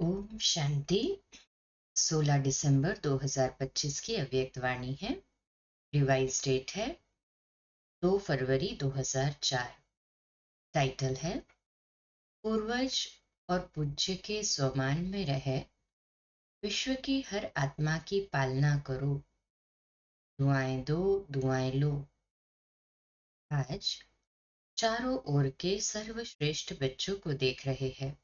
ओम शांति। 16 दिसंबर 2025 की अव्यक्त वाणी है। रिवाइज डेट है 2 फरवरी 2004। टाइटल है पूर्वज और पूज्य के स्वमान में रहे विश्व की हर आत्मा की पालना करो, दुआएं दो दुआएं लो। आज चारों ओर के सर्वश्रेष्ठ बच्चों को देख रहे हैं।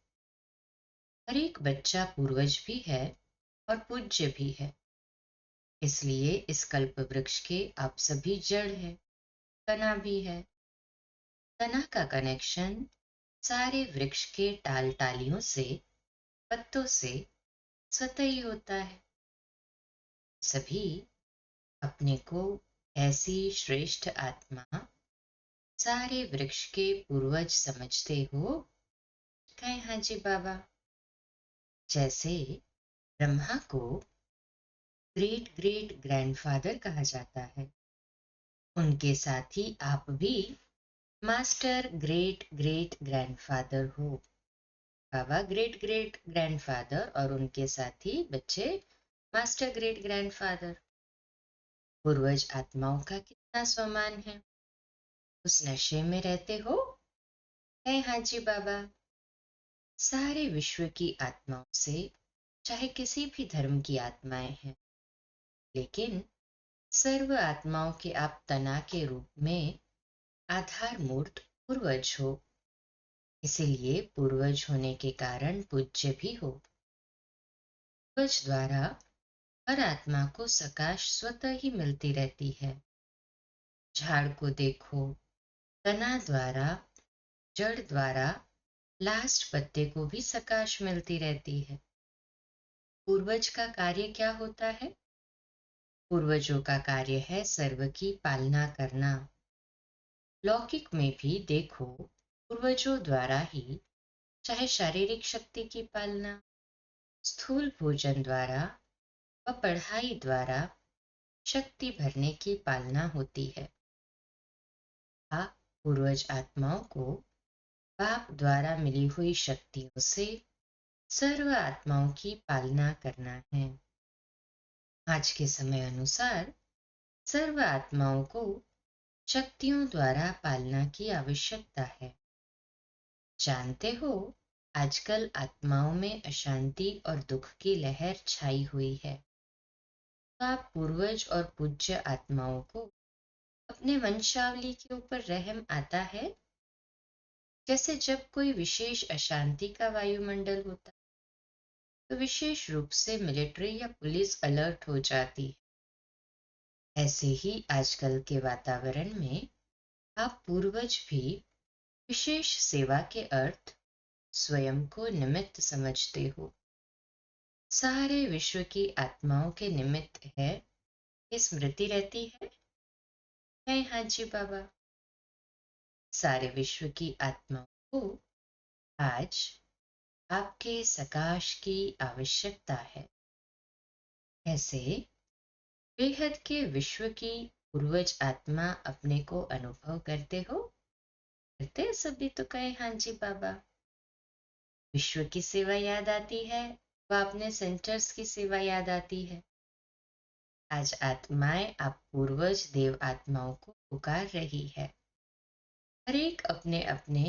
हर एक बच्चा पूर्वज भी है और पूज्य भी है। इसलिए इस कल्प वृक्ष के आप सभी जड़ है, तना भी है। तना का कनेक्शन सारे वृक्ष के टाल टालियों से, पत्तों से स्वतः ही होता है। सभी अपने को ऐसी श्रेष्ठ आत्मा, सारे वृक्ष के पूर्वज समझते हो। कहें हाँ जी बाबा। जैसे ब्रह्मा को ग्रेट ग्रेट ग्रैंडफादर कहा जाता है, उनके साथ ही आप भी मास्टर ग्रेट ग्रेट ग्रैंडफादर हो। बाबा ग्रेट ग्रेट ग्रैंडफादर और उनके साथी बच्चे मास्टर ग्रेट ग्रैंडफादर। पूर्वज आत्माओं का कितना सम्मान है। उस नशे में रहते हो। है हाँ जी बाबा। सारे विश्व की आत्माओं से, चाहे किसी भी धर्म की आत्माएं हैं, लेकिन सर्व आत्माओं के आप तना के रूप में आधार मूर्त पूर्वज हो। इसीलिए पूर्वज होने के कारण पूज्य भी हो। पूर्वज द्वारा हर आत्मा को सकाश स्वतः ही मिलती रहती है। झाड़ को देखो, तना द्वारा, जड़ द्वारा लास्ट पत्ते को भी सकाश मिलती रहती है। पूर्वज का कार्य क्या होता है? पूर्वजों का कार्य है सर्व की पालना करना। लौकिक में भी देखो, पूर्वजों द्वारा ही, चाहे शारीरिक शक्ति की पालना, स्थूल भोजन द्वारा व पढ़ाई द्वारा शक्ति भरने की पालना होती है। पूर्वज आत्माओं को बाप द्वारा मिली हुई शक्तियों से सर्व आत्माओं की पालना करना है। आज के समय अनुसार सर्व आत्माओं को शक्तियों द्वारा पालना की आवश्यकता है। जानते हो, आजकल आत्माओं में अशांति और दुख की लहर छाई हुई है। तो आप पूर्वज और पूज्य आत्माओं को अपने वंशावली के ऊपर रहम आता है। जैसे जब कोई विशेष अशांति का वायुमंडल होता, तो विशेष रूप से मिलिट्री या पुलिस अलर्ट हो जाती है। ऐसे ही आजकल के वातावरण में आप पूर्वज भी विशेष सेवा के अर्थ स्वयं को निमित्त समझते हो। सारे विश्व की आत्माओं के निमित्त है, ये स्मृति रहती है हाँ जी बाबा। सारे विश्व की आत्माओं को आज आपके सकाश की आवश्यकता है। ऐसे बेहद के विश्व की पूर्वज आत्मा अपने को अनुभव करते हो। करते सभी तो कहे हाँ जी बाबा। विश्व की सेवा याद आती है, व अपने सेंटर्स की सेवा याद आती है। आज आत्माएं आप पूर्वज देव आत्माओं को पुकार रही है। हर एक अपने अपने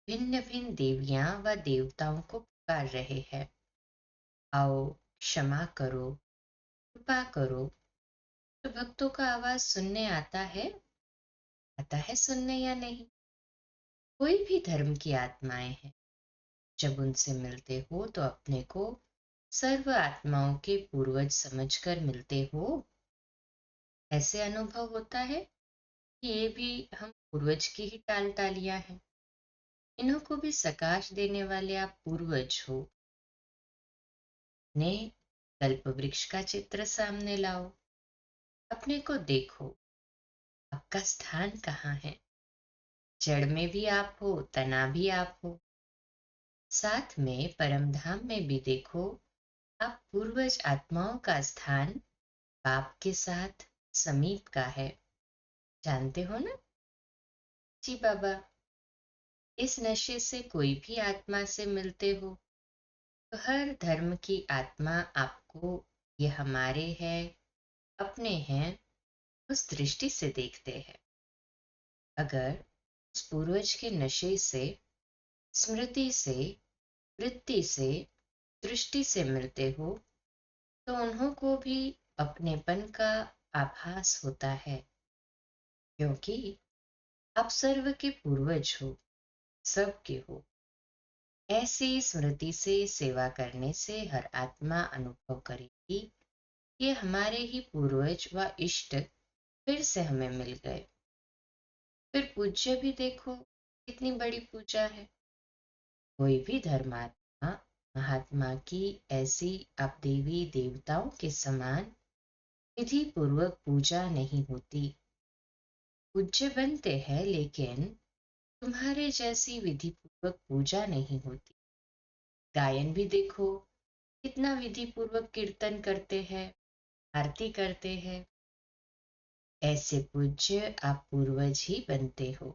भिन्न भिन्न देवियां व देवताओं को पुकार रहे हैं। आओ, क्षमा करो, कृपा करो। तो भक्तों का आवाज सुनने आता है सुनने या नहीं? कोई भी धर्म की आत्माएं हैं, जब उनसे मिलते हो तो अपने को सर्व आत्माओं के पूर्वज समझकर मिलते हो। ऐसे अनुभव होता है कि ये भी हम पूर्वज की ही टाल टालियां हैं। इन्हों को भी सकाश देने वाले आप पूर्वज हो। ने कल्प वृक्ष का चित्र सामने लाओ, अपने को देखो, आपका स्थान कहाँ है। जड़ में भी आप हो, तना भी आप हो। साथ में परम धाम में भी देखो, आप पूर्वज आत्माओं का स्थान बाप के साथ समीप का है। जानते हो ना जी बाबा। इस नशे से कोई भी आत्मा से मिलते हो, तो हर धर्म की आत्मा आपको, ये हमारे हैं, अपने हैं, उस दृष्टि से देखते हैं। अगर उस पूर्वज के नशे से, स्मृति से, वृत्ति से, दृष्टि से मिलते हो, तो उन्हों को भी अपनेपन का आभास होता है, क्योंकि आप सर्व के पूर्वज हो, सबके हो। ऐसी स्मृति से सेवा करने से हर आत्मा अनुभव करेगी, ये हमारे ही पूर्वज व इष्ट फिर से हमें मिल गए। फिर पूज्य भी देखो, कितनी बड़ी पूजा है। कोई भी धर्मात्मा, महात्मा की ऐसी आप देवी देवताओं के समान विधि पूर्वक पूजा नहीं होती। पूज्य बनते हैं, लेकिन तुम्हारे जैसी विधि पूर्वक पूजा नहीं होती। गायन भी देखो, कितना विधि पूर्वक कीर्तन करते हैं, आरती करते हैं। ऐसे पूज्य आप पूर्वज ही बनते हो।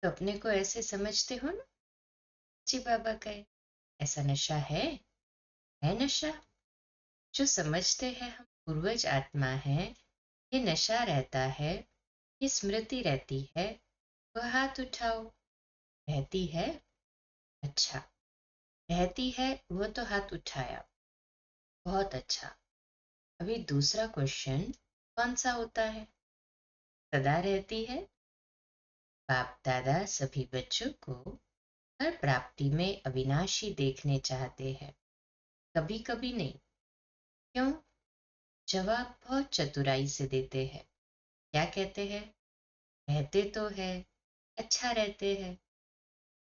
तो अपने को ऐसे समझते हो ना। जी बाबा कहे, ऐसा नशा है नशा। जो समझते हैं हम पूर्वज आत्मा है, ये नशा रहता है, ये स्मृति रहती है, वह हाथ उठाओ। रहती है, अच्छा। रहती है, वो तो हाथ उठाया, बहुत अच्छा। अभी दूसरा क्वेश्चन कौन सा होता है? सदा रहती है। बाप दादा सभी बच्चों को हर प्राप्ति में अविनाशी देखने चाहते हैं, कभी कभी नहीं। क्यों? जवाब बहुत चतुराई से देते हैं। क्या कहते हैं? रहते तो है, अच्छा रहते हैं।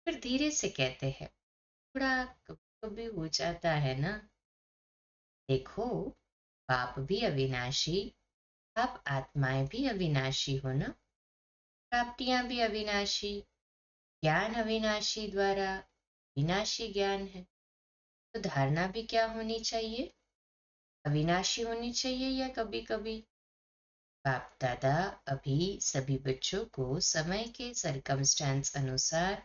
फिर धीरे से कहते हैं, थोड़ा कभी कभी हो जाता है ना। देखो, बाप भी अविनाशी, आप आत्माएं भी अविनाशी हो ना। प्राप्तियां भी अविनाशी, ज्ञान अविनाशी द्वारा विनाशी ज्ञान है। तो धारणा भी क्या होनी चाहिए? अविनाशी होनी चाहिए या कभी कभी। बाप दादा अभी सभी बच्चों को समय के सरकमस्टेंस अनुसार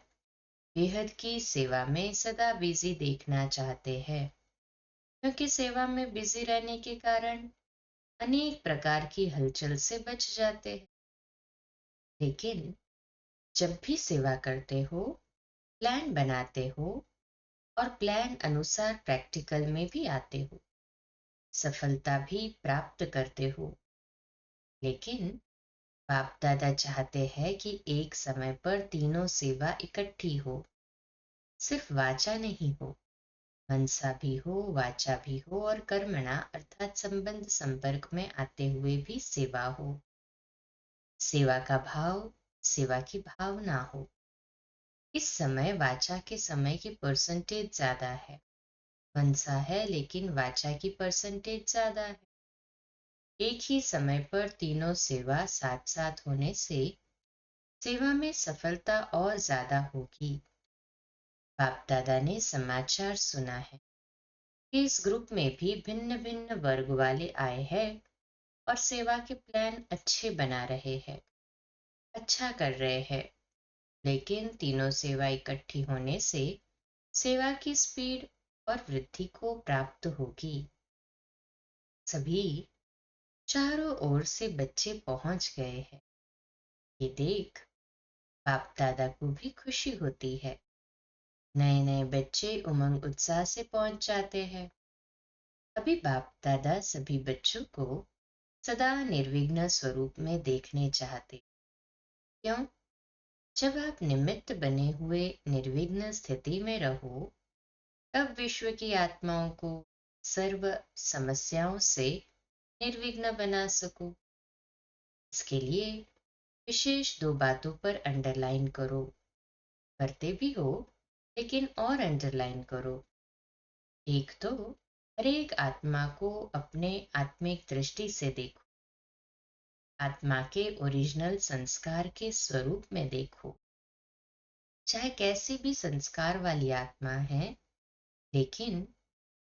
बेहद की सेवा में सदा बिजी देखना चाहते हैं, क्योंकि सेवा में बिजी रहने के कारण अनेक प्रकार की हलचल से बच जाते हैं। लेकिन जब भी सेवा करते हो, प्लान बनाते हो और प्लान अनुसार प्रैक्टिकल में भी आते हो, सफलता भी प्राप्त करते हो। लेकिन बाप दादा चाहते हैं कि एक समय पर तीनों सेवा इकट्ठी हो, सिर्फ वाचा नहीं हो। मनसा भी हो, वाचा भी हो और कर्मणा अर्थात संबंध संपर्क में आते हुए भी सेवा हो। सेवा का भाव, सेवा की भावना हो। इस समय वाचा के समय की परसेंटेज ज्यादा है। मनसा है लेकिन वाचा की परसेंटेज ज्यादा है। एक ही समय पर तीनों सेवा साथ साथ होने से सेवा में सफलता और ज्यादा होगी। बाप दादा ने समाचार सुना है कि इस ग्रुप में भी भिन्न भिन्न वर्ग वाले आए हैं और सेवा के प्लान अच्छे बना रहे हैं, अच्छा कर रहे हैं। लेकिन तीनों सेवा इकट्ठी होने से सेवा की स्पीड और वृद्धि को प्राप्त होगी। सभी चारों ओर से बच्चे पहुंच गए हैं। ये देख बाप दादा को भी खुशी होती है। नए नए बच्चे उमंग उत्साह से पहुंच जाते हैं। अभी बाप दादा सभी बच्चों को सदा निर्विघ्न स्वरूप में देखने चाहते। क्यों? जब आप निमित्त बने हुए निर्विघ्न स्थिति में रहो, तब विश्व की आत्माओं को सर्व समस्याओं से निर्विघ्न बना सको। इसके लिए विशेष दो बातों पर अंडरलाइन करो। करते भी हो, लेकिन और अंडरलाइन करो। एक तो हर एक आत्मा को अपने आत्मिक दृष्टि से देखो। आत्मा के ओरिजिनल संस्कार के स्वरूप में देखो। चाहे कैसी भी संस्कार वाली आत्मा है, लेकिन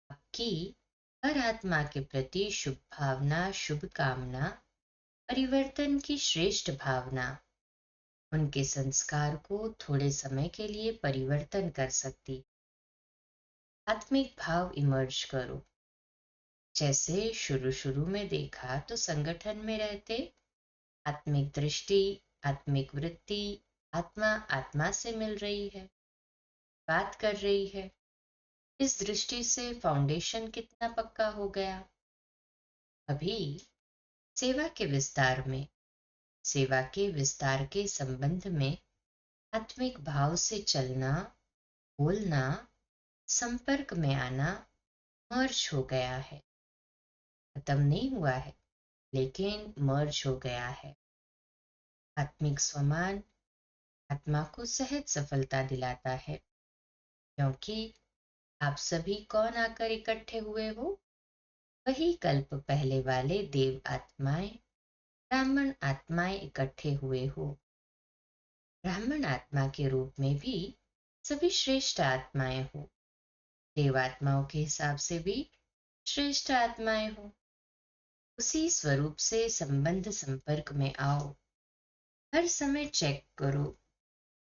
आपकी हर आत्मा के प्रति शुभ भावना, शुभ कामना, परिवर्तन की श्रेष्ठ भावना उनके संस्कार को थोड़े समय के लिए परिवर्तन कर सकती। आत्मिक भाव इमर्ज करो। जैसे शुरू शुरू में देखा तो संगठन में रहते आत्मिक दृष्टि, आत्मिक वृत्ति, आत्मा आत्मा से मिल रही है, बात कर रही है। इस दृष्टि से फाउंडेशन कितना पक्का हो गया। अभी सेवा के विस्तार में, सेवा के विस्तार के संबंध में आत्मिक भाव से चलना, बोलना, संपर्क में आना मर्ज हो गया है। खत्म नहीं हुआ है, लेकिन मर्ज हो गया है। आत्मिक स्वमान आत्मा को सहज सफलता दिलाता है, क्योंकि आप सभी कौन आकर इकट्ठे हुए हो? वही कल्प पहले वाले देव आत्माएं, ब्राह्मण आत्माएं इकट्ठे हुए हो। ब्राह्मण आत्मा के रूप में भी सभी श्रेष्ठ आत्माएं हो, देवात्माओं के हिसाब से भी श्रेष्ठ आत्माएं हो। उसी स्वरूप से संबंध संपर्क में आओ। हर समय चेक करो,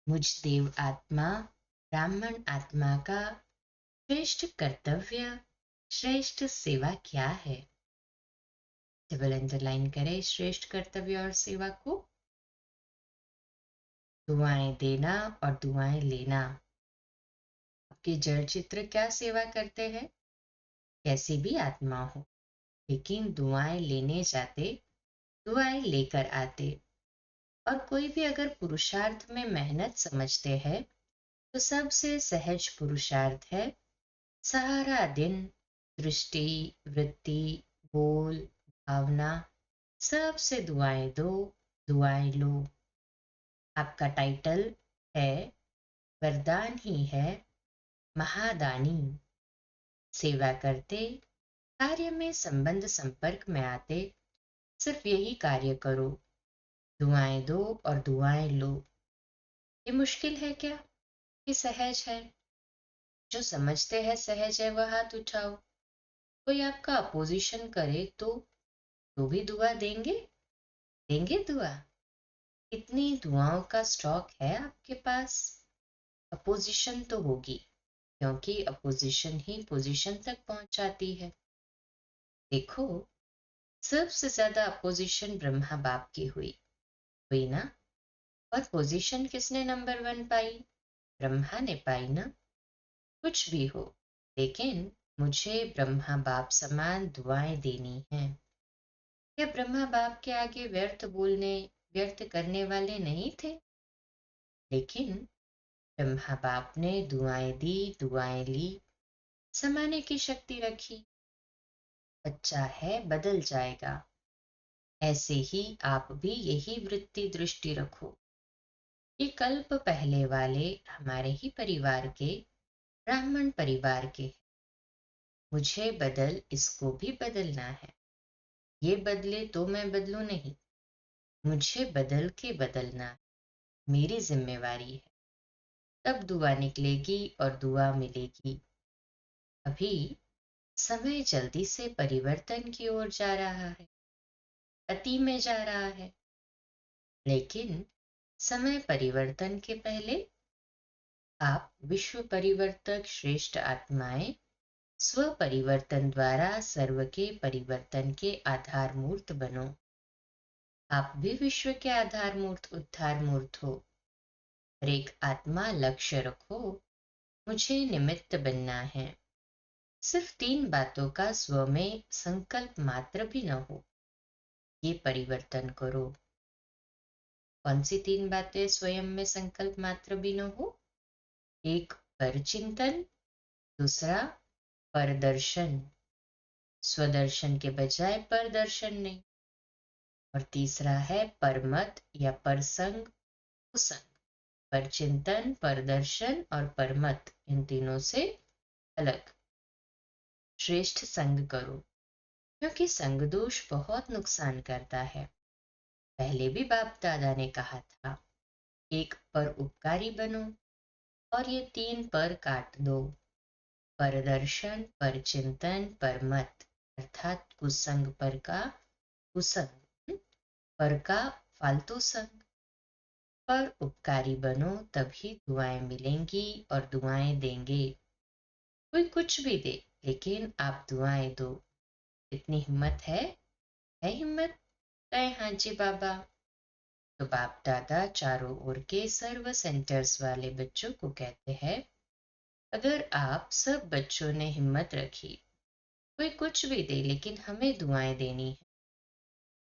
मुझ देव आत्मा ब्राह्मण आत्मा का श्रेष्ठ कर्तव्य, श्रेष्ठ सेवा क्या है। डबल अंडरलाइन करें श्रेष्ठ कर्तव्य और सेवा को। दुआएं देना और दुआएं लेना। आपके जड़ चित्र क्या सेवा करते हैं? कैसी भी आत्मा हो, लेकिन दुआएं लेने जाते, दुआएं लेकर आते। और कोई भी अगर पुरुषार्थ में मेहनत समझते हैं तो सबसे सहज पुरुषार्थ है सारा दिन दृष्टि, वृत्ति, बोल, भावना सबसे दुआएं दो, दुआएं लो। आपका टाइटल है, वरदान ही है महादानी। सेवा करते, कार्य में संबंध संपर्क में आते, सिर्फ यही कार्य करो, दुआएं दो और दुआएं लो। ये मुश्किल है क्या? ये सहज है। जो समझते हैं सहज है वह हाथ उठाओ। कोई आपका अपोजिशन करे तो भी दुआ देंगे? देंगे दुआ? कितनी दुआओं का स्टॉक है आपके पास? अपोजिशन तो होगी, क्योंकि अपोजिशन ही पोजीशन तक पहुंचाती है। देखो, सबसे ज्यादा अपोजिशन ब्रह्मा बाप की हुई ना? और पोजीशन किसने नंबर 1 पाई? ब्रह्मा ने पाई ना? कुछ भी हो, लेकिन मुझे ब्रह्मा बाप समान दुआएं देनी हैं। क्या ब्रह्मा बाप के आगे व्यर्थ बोलने, व्यर्थ करने वाले नहीं थे? लेकिन ब्रह्मा बाप ने दुआएं दी, दुआएं ली, समाने की शक्ति रखी। बच्चा है, बदल जाएगा। ऐसे ही आप भी यही वृत्ति दृष्टि रखो। ये कल्प पहले वाले हमारे ही परिवार के, ब्राह्मण परिवार के। मुझे बदल, इसको भी बदलना है। ये बदले तो मैं बदलूं नहीं, मुझे बदल के बदलना मेरी जिम्मेवारी है। तब दुआ निकलेगी और दुआ मिलेगी। अभी समय जल्दी से परिवर्तन की ओर जा रहा है, अति में जा रहा है। लेकिन समय परिवर्तन के पहले आप विश्व परिवर्तक श्रेष्ठ आत्माएं स्व परिवर्तन द्वारा सर्व के परिवर्तन के आधार मूर्त बनो। आप भी विश्व के आधार मूर्त, उद्धार मूर्त हो। हर एक आत्मा लक्ष्य रखो, मुझे निमित्त बनना है। सिर्फ 3 बातों का स्व में संकल्प मात्र भी न हो, ये परिवर्तन करो। कौन सी 3 बातें स्वयं में संकल्प मात्र भी न हो? एक, परचिंतन। दूसरा, परदर्शन, स्वदर्शन के बजाय परदर्शन नहीं। और तीसरा है परमत या परसंग, कुसंग। परचिंतन, परदर्शन और परमत, इन तीनों से अलग। श्रेष्ठ संग करो, क्योंकि संग दोष बहुत नुकसान करता है। पहले भी बाप दादा ने कहा था, एक पर उपकारी बनो और ये 3 पर काट दो, परदर्शन, परचिंतन, परमत। अर्थात कुसंग पर का कुसंग, पर का फालतू संग। पर उपकारी बनो, तभी दुआएं मिलेंगी और दुआएं देंगे। कोई कुछ भी दे, लेकिन आप दुआएं दो। इतनी हिम्मत है? है हिम्मत? कहे हाँ जी बाबा। तो बाप दादा चारों ओर के सर्व सेंटर्स वाले बच्चों को कहते हैं, अगर आप सब बच्चों ने हिम्मत रखी, कोई कुछ भी दे लेकिन हमें दुआएं देनी है,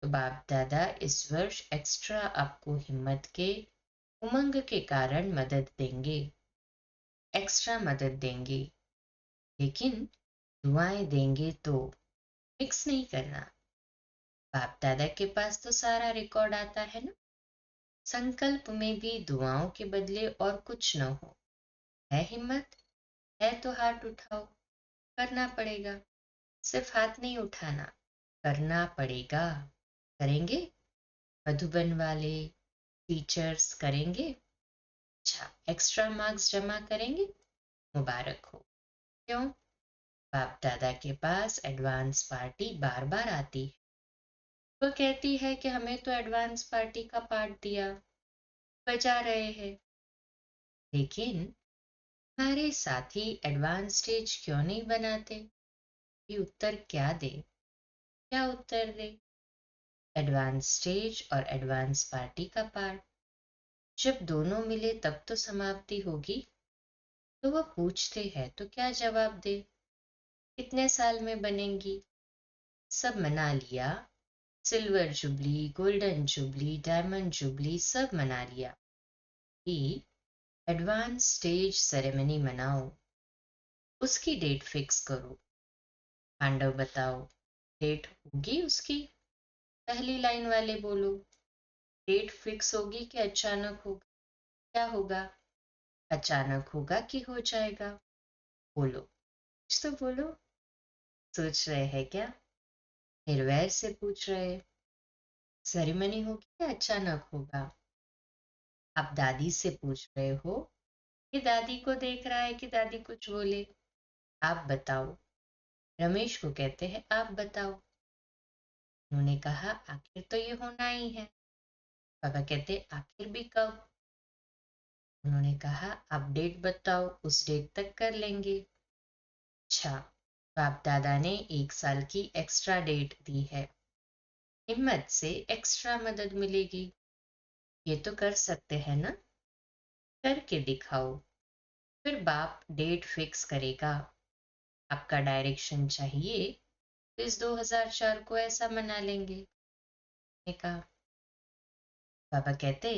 तो बाप दादा इस वर्ष एक्स्ट्रा आपको हिम्मत के उमंग के कारण मदद देंगे, एक्स्ट्रा मदद देंगे। लेकिन दुआएं देंगे तो मिक्स नहीं करना। बाप दादा के पास तो सारा रिकॉर्ड आता है ना। संकल्प में भी दुआओं के बदले और कुछ न हो। है हिम्मत? है तो हाथ उठाओ। करना पड़ेगा। सिर्फ हाथ नहीं उठाना, करना पड़ेगा। करेंगे? मधुबन वाले टीचर्स करेंगे? अच्छा, एक्स्ट्रा मार्क्स जमा करेंगे? मुबारक हो। क्यों? बाप दादा के पास एडवांस पार्टी बार बार आती है। वो कहती है कि हमें तो एडवांस पार्टी का पार्ट दिया, बजा रहे हैं। लेकिन हमारे साथी एडवांस स्टेज क्यों नहीं बनाते? ये उत्तर क्या दे? क्या उत्तर दे? एडवांस स्टेज और एडवांस पार्टी का पार्ट जब दोनों मिले तब तो समाप्ति होगी। तो वह पूछते हैं तो क्या जवाब दे? कितने साल में बनेंगी? सब मना लिया। Silver jubilee, golden jubilee, diamond jubilee सब मना लिया कि एडवांस स्टेज सेरेमनी मनाओ। उसकी डेट फिक्स करो। पांडव बताओ, डेट होगी उसकी? पहली लाइन वाले बोलो, डेट फिक्स होगी कि अचानक होगा? क्या होगा? अचानक होगा कि हो जाएगा? बोलो, कुछ तो बोलो। सोच रहे हैं क्या? निर्वैर से पूछ रहे, सेरेमनी होगी या अचानक होगा? आप दादी से पूछ रहे हो कि दादी को देख रहा है कि दादी कुछ बोले। आप बताओ। रमेश को कहते हैं, आप बताओ। उन्होंने कहा, आखिर तो ये होना ही है। पापा कहते, आखिर भी कब? उन्होंने कहा, आप डेट बताओ, उस डेट तक कर लेंगे। अच्छा, बाप दादा ने 1 साल की एक्स्ट्रा डेट दी है। हिम्मत से एक्स्ट्रा मदद मिलेगी। ये तो कर सकते हैं ना? करके दिखाओ। फिर बाप डेट फिक्स करेगा। आपका डायरेक्शन चाहिए तो इस 2004 को ऐसा मना लेंगे। ने कहा। पापा कहते,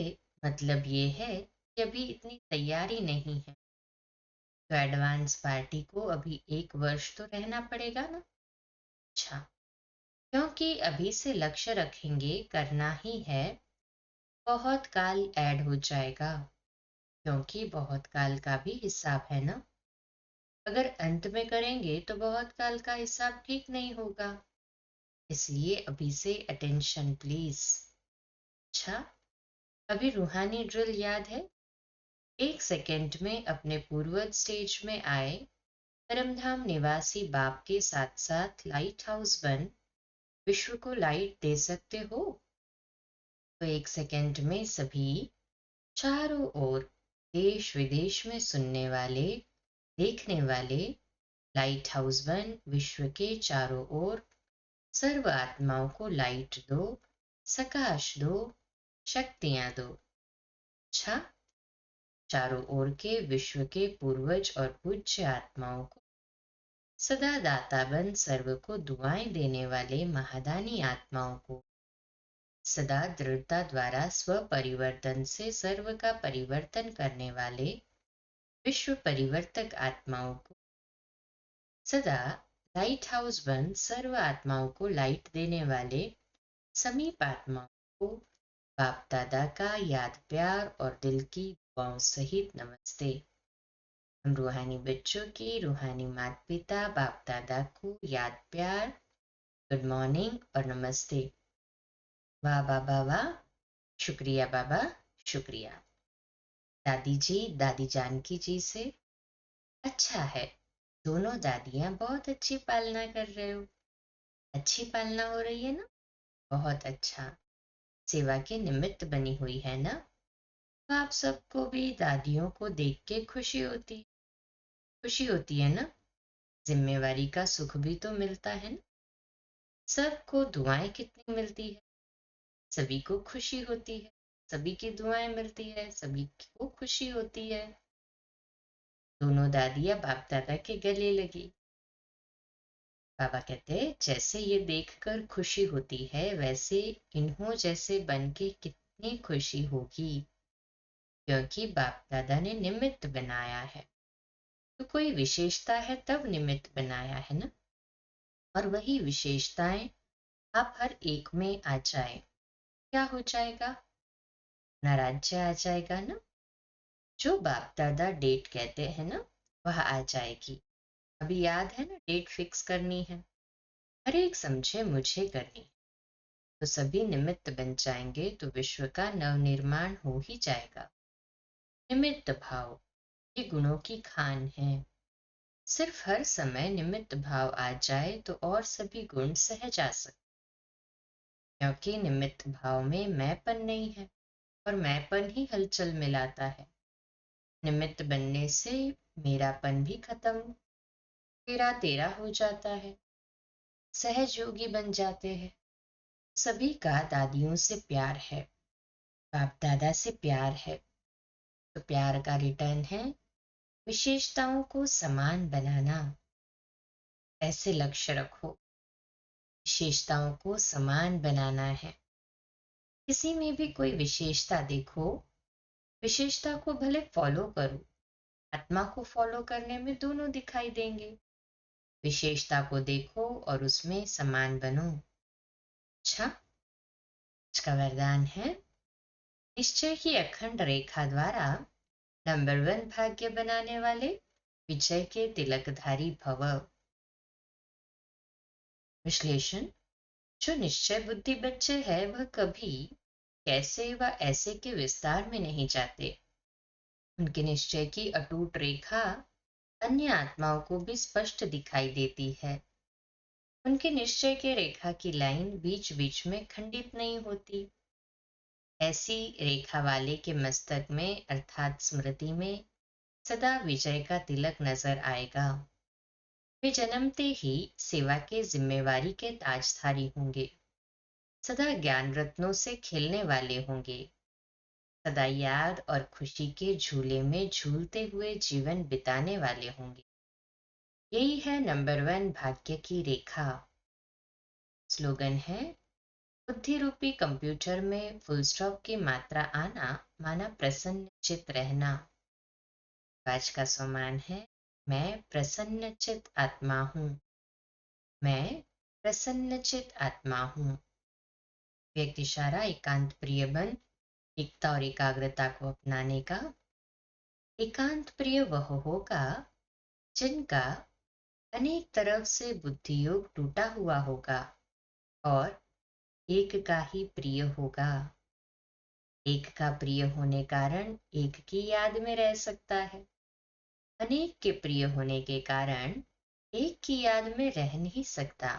मतलब ये है कि अभी इतनी तैयारी नहीं है, तो एडवांस पार्टी को अभी 1 वर्ष तो रहना पड़ेगा ना। अच्छा, क्योंकि अभी से लक्ष्य रखेंगे करना ही है, बहुत काल ऐड हो जाएगा, क्योंकि बहुत काल का भी हिसाब है ना। अगर अंत में करेंगे तो बहुत काल का हिसाब ठीक नहीं होगा, इसलिए अभी से अटेंशन प्लीज। अच्छा, अभी रूहानी ड्रिल याद है? 1 सेकेंड में अपने पूर्वज स्टेज में आए परमधाम निवासी बाप के साथ साथ लाइट हाउस बन विश्व को लाइट दे सकते हो? तो 1 सेकेंड में सभी चारों ओर देश विदेश में सुनने वाले, देखने वाले, लाइट हाउस बन विश्व के चारों ओर सर्व आत्माओं को लाइट दो, सकाश दो, शक्तियां दो। अच्छा, चारों ओर के विश्व के पूर्वज और पूज्य आत्माओं को, सदा दाता बन सर्व को दुआएं देने वाले महादानी आत्माओं को, सदा दृढ़ता द्वारा स्व परिवर्तन से सर्व का परिवर्तन करने वाले विश्व परिवर्तक आत्माओं को, सदा लाइट हाउस बन सर्व आत्माओं को लाइट देने वाले समीप आत्माओं को बाप दादा का याद प्यार और दिल की दुआओं सहित नमस्ते। हम रूहानी बच्चों की रूहानी माता पिता बाप दादा को याद प्यार, गुड मॉर्निंग और नमस्ते। वाह बाबा वाह, शुक्रिया बाबा, शुक्रिया। दादी जी दादी जानकी जी से, अच्छा है, दोनों दादियां बहुत अच्छी पालना कर रहे हो। अच्छी पालना हो रही है ना? बहुत अच्छा। सेवा के निमित्त बनी हुई है ना? तो आप सबको भी दादियों को देख के खुशी होती है ना? जिम्मेवारी का सुख भी तो मिलता है ना। सबको दुआएं कितनी मिलती है, सभी को खुशी होती है, सभी की दुआएं मिलती है, सभी को खुशी होती है। दोनों दादियां बाप दादा के गले लगी। बाबा कहते जैसे ये देखकर खुशी होती है, वैसे इन्हों जैसे बन के कितनी खुशी होगी, क्योंकि बाप दादा ने निमित्त बनाया है। तो कोई विशेषता है तब निमित्त बनाया है ना। और वही विशेषताएं आप हर एक में आ जाए, क्या हो जाएगा? नाराज्य आ जाएगा ना। जो बाप दादा डेट कहते हैं ना, वह आ जाएगी। अभी याद है ना, डेट फिक्स करनी है, हर एक समझे मुझे करनी, तो सभी निमित्त बन जाएंगे, तो विश्व का नवनिर्माण हो ही जाएगा। निमित्त भाव ये गुणों की खान है। सिर्फ हर समय निमित्त भाव आ जाए तो और सभी गुण सहज आ सकते, क्योंकि निमित्त भाव में मैंपन नहीं है, और मैंपन ही हलचल मिलाता है। निमित्त बनने से मेरापन भी खत्म, तेरा तेरा हो जाता है, सहज योगी बन जाते हैं। सभी का दादियों से प्यार है, बाप दादा से प्यार है, तो प्यार का रिटर्न है विशेषताओं को समान बनाना। ऐसे लक्ष्य रखो, विशेषताओं को समान बनाना है। किसी में भी कोई विशेषता देखो, विशेषता को भले फॉलो करो, आत्मा को फॉलो करने में दोनों दिखाई देंगे। विशेषता को देखो और उसमें समान बनो। अच्छा, इसका वरदान है निश्चय की अखंड रेखा द्वारा नंबर 1 भाग्य बनाने वाले विजय के तिलकधारी भव। विश्लेषण, जो निश्चय बुद्धि बच्चे हैं, वह कभी कैसे व ऐसे के विस्तार में नहीं जाते। उनके निश्चय की अटूट रेखा अन्य आत्माओं को भी स्पष्ट दिखाई देती है। उनके निश्चय के रेखा की लाइन बीच बीच में खंडित नहीं होती। ऐसी रेखा वाले के मस्तक में अर्थात स्मृति में सदा विजय का तिलक नजर आएगा। वे जन्मते ही सेवा के जिम्मेवारी के ताजधारी होंगे, सदा ज्ञान रत्नों से खेलने वाले होंगे, सदा याद और खुशी के झूले में झूलते हुए जीवन बिताने वाले होंगे। यही है नंबर 1 भाग्य की रेखा। स्लोगन है, बुद्धि रूपी कंप्यूटर में फुल स्टॉप की मात्रा आना माना प्रसन्न चित रहना। आज का सम्मान है, मैं प्रसन्नचित आत्मा हूँ, मैं प्रसन्नचित आत्मा हूँ। व्यक्ति इशारा एकांत प्रिय बन एकता और एकाग्रता को अपनाने का। एकांत प्रिय वह होगा जिनका अनेक तरफ से बुद्धि योग टूटा हुआ होगा और एक का ही प्रिय होगा। एक का प्रिय होने कारण एक की याद में रह सकता है, अनेक के प्रिय होने के कारण एक की याद में रह नहीं सकता।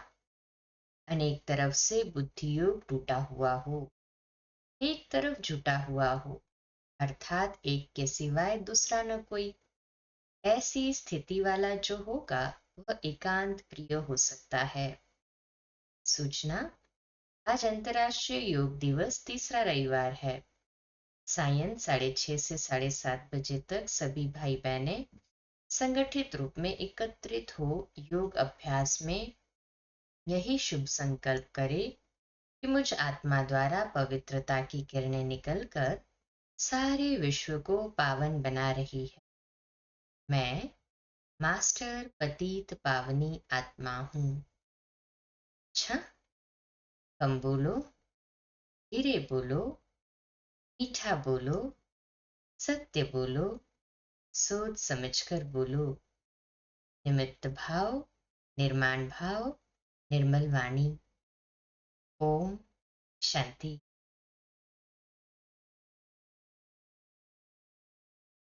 अनेक तरफ से बुद्धि योग टूटा हुआ हो, एक तरफ जुटा हुआ हो, अर्थात एक के सिवाय दूसरा न कोई, ऐसी स्थिति वाला जो होगा वह एकांत प्रिय हो सकता है। सूचना, आज अंतर्राष्ट्रीय योग दिवस तीसरा रविवार है। सायं 6:30 से 7:30 बजे तक सभी भाई बहनें संगठित रूप में एकत्रित हो योग अभ्यास में यही शुभ संकल्प करें कि मुझ आत्मा द्वारा पवित्रता की किरणें निकलकर सारे विश्व को पावन बना रही है। मैं मास्टर पतित पावनी आत्मा हूँ। अच्छा, कम बोलो, धीरे बोलो, मीठा बोलो, सत्य बोलो, सोच समझकर बोलो। निमित्त भाव, निर्माण भाव, निर्मल वाणी। ओम शांति।